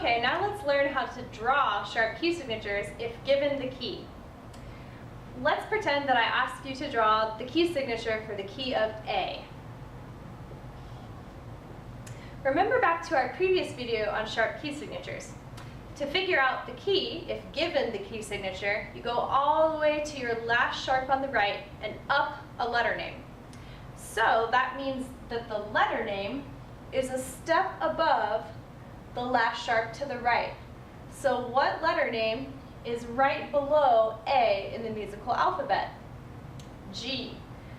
Okay, now let's learn how to draw sharp key signatures if given the key. Let's pretend that I ask you to draw the key signature for the key of A. Remember back to our previous video on sharp key signatures. To figure out the key, if given the key signature, you go all the way to your last sharp on the right and up a letter name. So that means that the letter name is a step above the last sharp to the right. So what letter name is right below A in the musical alphabet? G.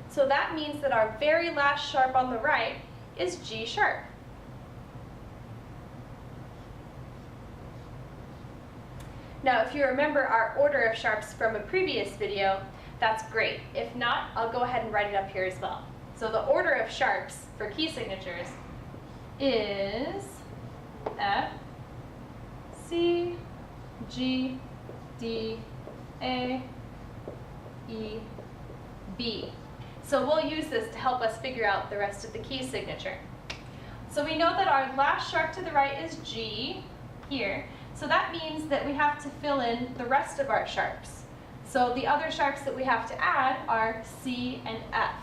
So that means that our very last sharp on the right is G sharp. Now, if you remember our order of sharps from a previous video, that's great. If not, I'll go ahead and write it up here as well. So the order of sharps for key signatures is F, C, G, D, A, E, B. So we'll use this to help us figure out the rest of the key signature. So we know that our last sharp to the right is G here. So that means that we have to fill in the rest of our sharps. So the other sharps that we have to add are C and F.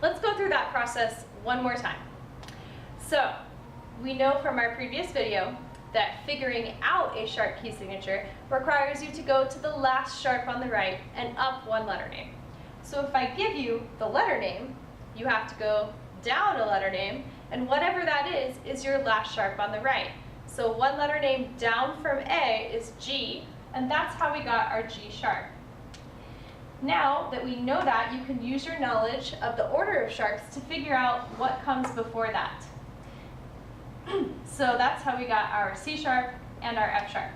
Let's go through that process one more time. So we know from our previous video that figuring out a sharp key signature requires you to go to the last sharp on the right and up one letter name. So if I give you the letter name, you have to go down a letter name, and whatever that is your last sharp on the right. So one letter name down from A is G, and that's how we got our G sharp. Now that we know that, you can use your knowledge of the order of sharps to figure out what comes before that. So that's how we got our C sharp and our F sharp.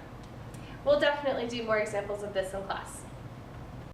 We'll definitely do more examples of this in class.